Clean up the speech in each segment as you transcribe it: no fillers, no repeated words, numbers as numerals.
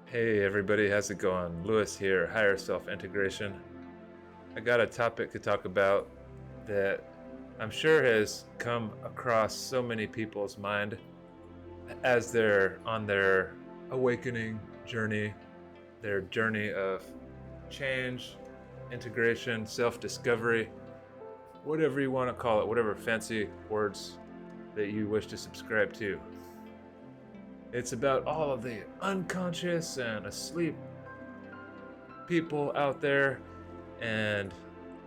Hey everybody, how's it going? Lewis here, Higher Self Integration. I got a topic to talk about that I'm sure has come across so many people's mind as they're on their awakening journey, their journey of change, integration, self discovery, whatever you want to call it, whatever fancy words that you wish to subscribe to. It's about all of the unconscious and asleep people out there, and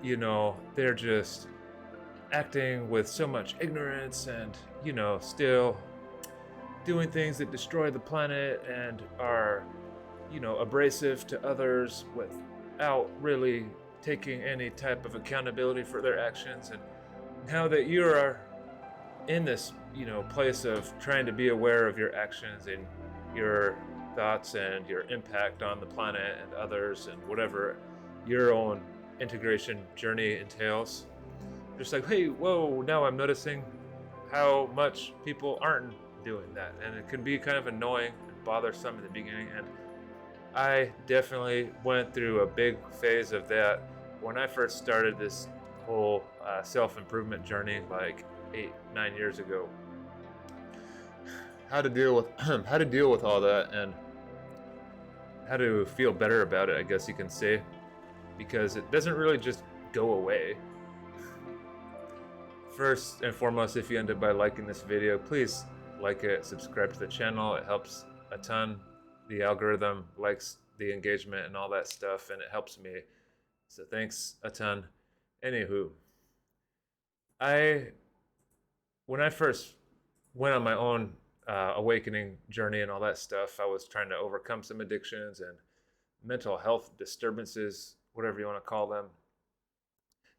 they're just acting with so much ignorance and still doing things that destroy the planet and are abrasive to others without really taking any type of accountability for their actions. And now that you are in this place of trying to be aware of your actions and your thoughts and your impact on the planet and others and whatever your own integration journey entails, just like, hey, whoa, now I'm noticing how much people aren't doing that, and it can be kind of annoying and bothersome in the beginning. And I definitely went through a big phase of that when I first started this whole self-improvement journey, like 8-9 years ago. How to deal with how to deal with all that and how to feel better about it, I guess you can say, because it doesn't really just go away. First and foremost, if you end up by liking this video, please like it, subscribe to the channel. It helps a ton. The algorithm likes the engagement and all that stuff, and it helps me. So thanks a ton. Anywho, I when I first went on my own awakening journey and all that stuff, I was trying to overcome some addictions and mental health disturbances, whatever you want to call them.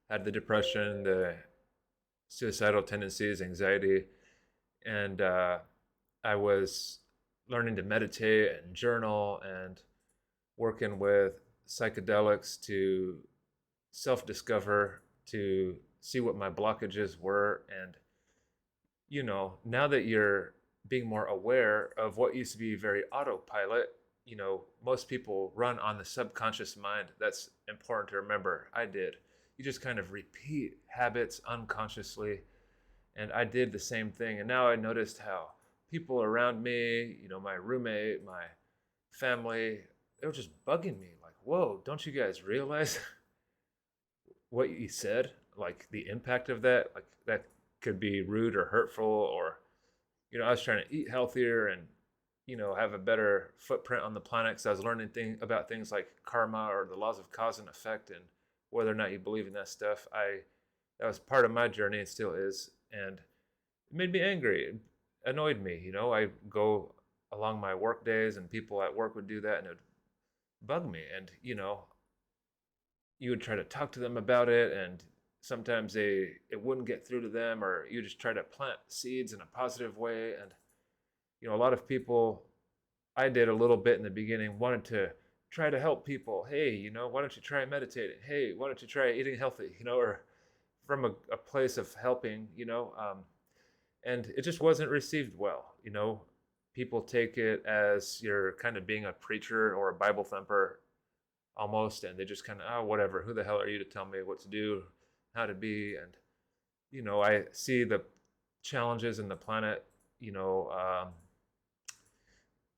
Had the depression, the suicidal tendencies, anxiety, and I was learning to meditate and journal and working with psychedelics to self-discover, to see what my blockages were. And now that you're being more aware of what used to be very autopilot, most people run on the subconscious mind. That's important to remember. I did. You just kind of repeat habits unconsciously. And I did the same thing. And now I noticed how people around me, my roommate, my family, they were just bugging me like, whoa, don't you guys realize what you said? Like the impact of that? Like that could be rude or hurtful, or I was trying to eat healthier and have a better footprint on the planet, because I was learning about things like karma or the laws of cause and effect, and whether or not you believe in that stuff. That was part of my journey and still is, and it made me angry. It annoyed me. I go along my work days and people at work would do that, and it would bug me. And you would try to talk to them about it, and sometimes it wouldn't get through to them, or you just try to plant seeds in a positive way. And a lot of people, I did a little bit in the beginning, wanted to try to help people. Hey, why don't you try meditating? Hey, why don't you try eating healthy? Or from a place of helping. And it just wasn't received well. People take it as you're kind of being a preacher or a Bible thumper almost, and they just kind of, oh, whatever, who the hell are you to tell me what to do, how to be? And I see the challenges in the planet.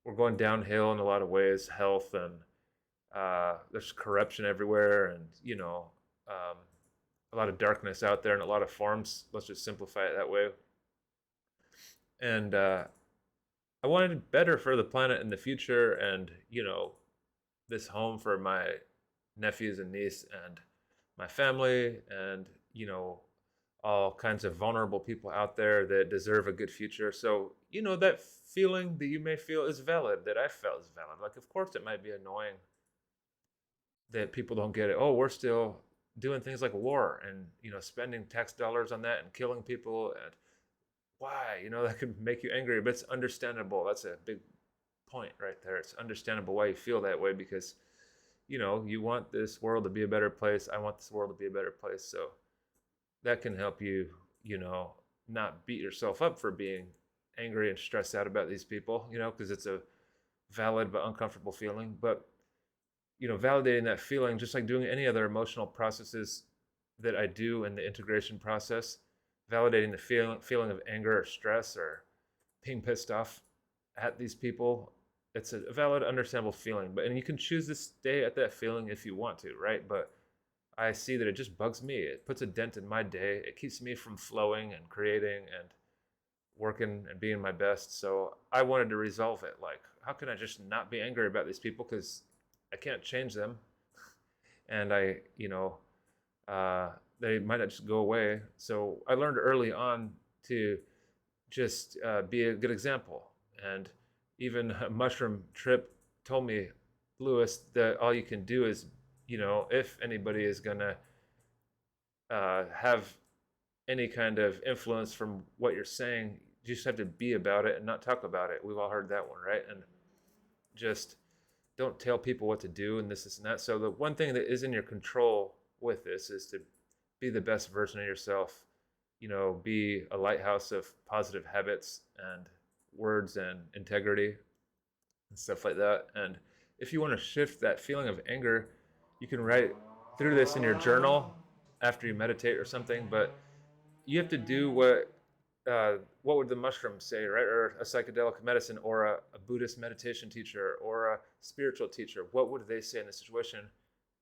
We're going downhill in a lot of ways, health, and there's corruption everywhere, and a lot of darkness out there in a lot of forms. Let's just simplify it that way. And I wanted better for the planet in the future, and this home for my nephews and niece and my family, and all kinds of vulnerable people out there that deserve a good future. So that feeling that you may feel is valid, that I felt is valid. Like, of course it might be annoying that people don't get it. Oh, we're still doing things like war and spending tax dollars on that and killing people, and why? That could make you angry, but it's understandable. That's a big point right there. It's understandable why you feel that way, because you want this world to be a better place. I want this world to be a better place. So that can help you, not beat yourself up for being angry and stressed out about these people, because it's a valid but uncomfortable feeling. But validating that feeling, just like doing any other emotional processes that I do in the integration process, validating the feeling of anger or stress or being pissed off at these people, it's a valid, understandable feeling. And you can choose to stay at that feeling if you want to, right? But I see that it just bugs me. It puts a dent in my day. It keeps me from flowing and creating and working and being my best. So I wanted to resolve it. Like, how can I just not be angry about these people? Because I can't change them. And uh, they might not just go away. So I learned early on to just be a good example. And even a mushroom trip told me, Lewis, that all you can do is, if anybody is going to have any kind of influence from what you're saying, you just have to be about it and not talk about it. We've all heard that one, right? And just don't tell people what to do and this and that. So the one thing that is in your control with this is to be the best version of yourself. Be a lighthouse of positive habits and words and integrity and stuff like that. And if you want to shift that feeling of anger, you can write through this in your journal after you meditate or something. But you have to do what would the mushrooms say, right? Or a psychedelic medicine, or a Buddhist meditation teacher, or a spiritual teacher. What would they say in this situation?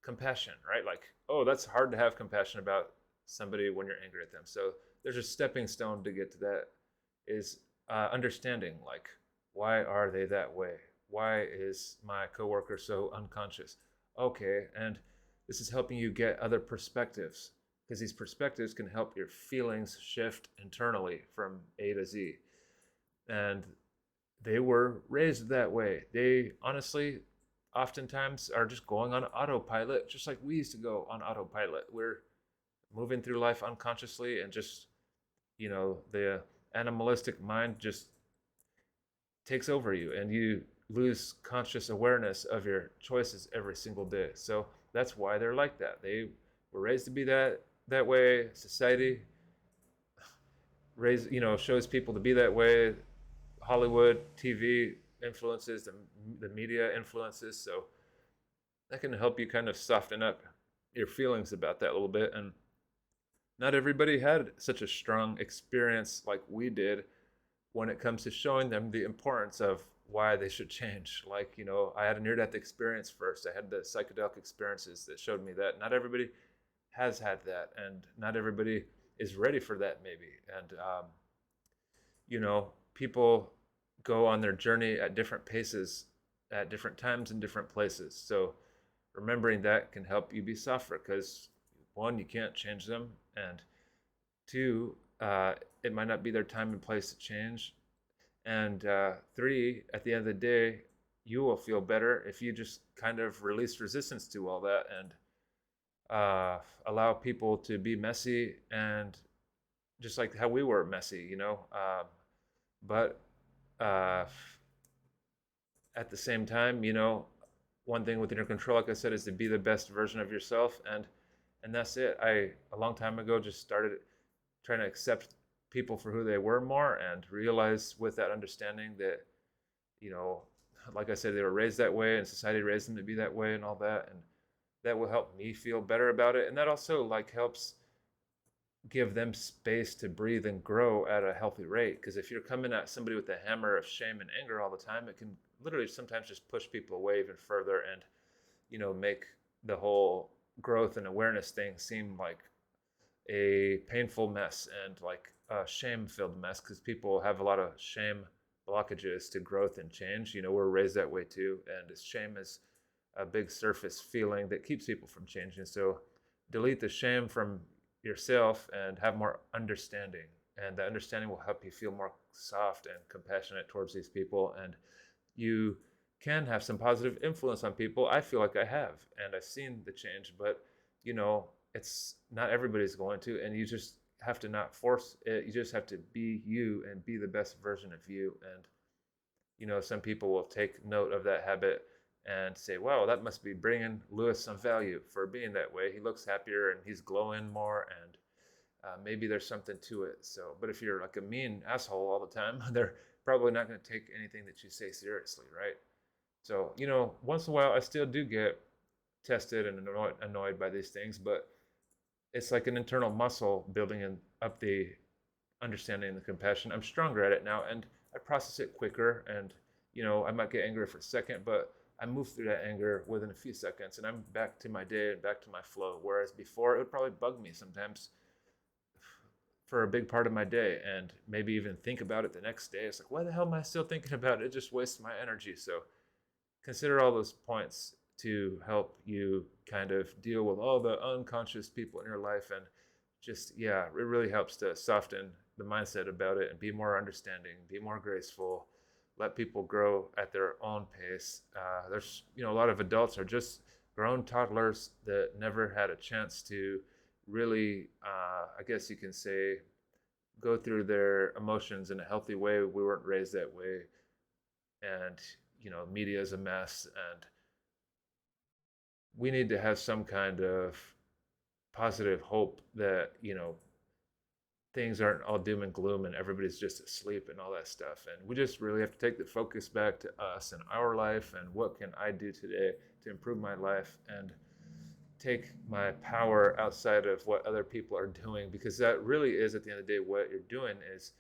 Compassion, right? Like, oh, that's hard to have compassion about somebody when you're angry at them. So there's a stepping stone to get to that is understanding, like, why are they that way? Why is my coworker so unconscious? Okay, and this is helping you get other perspectives, because these perspectives can help your feelings shift internally from A to Z. And they were raised that way. They honestly oftentimes are just going on autopilot, just like we used to go on autopilot. We're moving through life unconsciously, and just, the animalistic mind just takes over you, and you lose conscious awareness of your choices every single day. So that's why they're like that. They were raised to be that way. Society shows people to be that way. Hollywood, TV influences, the media influences. So that can help you kind of soften up your feelings about that a little bit. And not everybody had such a strong experience like we did when it comes to showing them the importance of why they should change. Like, I had a near-death experience first. I had the psychedelic experiences that showed me that not everybody has had that, and not everybody is ready for that, maybe. And people go on their journey at different paces, at different times, in different places. So remembering that can help you be softer, because one, you can't change them, and two, it might not be their time and place to change, and three, at the end of the day, you will feel better if you just kind of release resistance to all that, and allow people to be messy, and just like how we were messy, but uh, at the same time, one thing within your control, like I said, is to be the best version of yourself, and that's it. A long time ago, just started trying to accept people for who they were more, and realize with that understanding that, you know, like I said, they were raised that way, and society raised them to be that way, and all that, and that will help me feel better about it, and that also like helps give them space to breathe and grow at a healthy rate. Because if you're coming at somebody with a hammer of shame and anger all the time, it can literally sometimes just push people away even further, and make the whole growth and awareness thing seem like a painful mess, and like a shame-filled mess, because people have a lot of shame blockages to growth and change. We're raised that way too, and shame is a big surface feeling that keeps people from changing. So delete the shame from yourself and have more understanding, and the understanding will help you feel more soft and compassionate towards these people, and you can have some positive influence on people. I feel like I have, and I've seen the change, but it's not everybody's going to, and you just have to not force it. You just have to be you and be the best version of you. And some people will take note of that habit and say, wow, that must be bringing Lewis some value for being that way. He looks happier and he's glowing more, and maybe there's something to it. So, but if you're like a mean asshole all the time, they're probably not going to take anything that you say seriously, right? So, once in a while I still do get tested and annoyed by these things, but it's like an internal muscle building up the understanding and the compassion. I'm stronger at it now, and I process it quicker. And I might get angry for a second, but I move through that anger within a few seconds, and I'm back to my day and back to my flow. Whereas before, it would probably bug me sometimes for a big part of my day, and maybe even think about it the next day. It's like, why the hell am I still thinking about it? It just wastes my energy. So consider all those points to help you kind of deal with all the unconscious people in your life. And just, yeah, it really helps to soften the mindset about it and be more understanding, be more graceful, let people grow at their own pace. There's a lot of adults are just grown toddlers that never had a chance to really, I guess you can say, go through their emotions in a healthy way. We weren't raised that way. And media is a mess, and we need to have some kind of positive hope that things aren't all doom and gloom and everybody's just asleep and all that stuff. And we just really have to take the focus back to us and our life, and what can I do today to improve my life and take my power outside of what other people are doing. Because that really is, at the end of the day, what you're doing is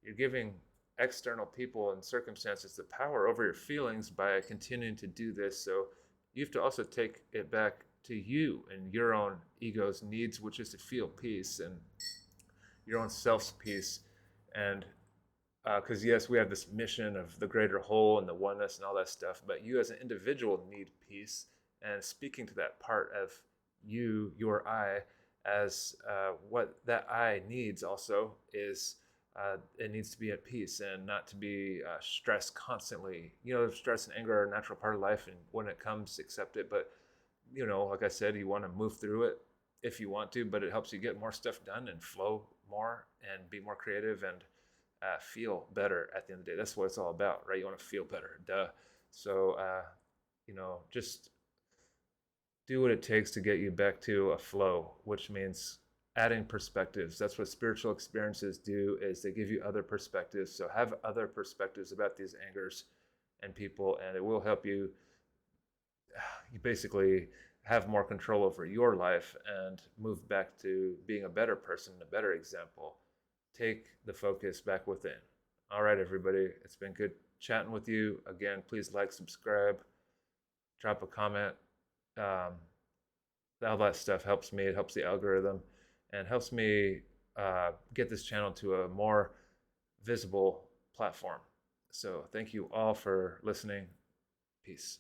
you're giving external people and circumstances the power over your feelings by continuing to do this. So you have to also take it back to you and your own ego's needs, which is to feel peace and your own self's peace. And because yes, we have this mission of the greater whole and the oneness and all that stuff, but you as an individual need peace. And speaking to that part of you, your I, as what that I needs also is it needs to be at peace and not to be stressed constantly. Stress and anger are a natural part of life, and when it comes, accept it. But like I said, you want to move through it if you want to, but it helps you get more stuff done and flow more and be more creative and feel better at the end of the day. That's what it's all about, right? You want to feel better, duh. So, just do what it takes to get you back to a flow, which means adding perspectives. That's what spiritual experiences do, is they give you other perspectives. So have other perspectives about these angers and people, and it will help you basically have more control over your life and move back to being a better person, a better example. Take the focus back within. All right, everybody, it's been good chatting with you. Again, please like, subscribe, drop a comment. Um, all that stuff helps me. It helps the algorithm and helps me get this channel to a more visible platform. So thank you all for listening. Peace.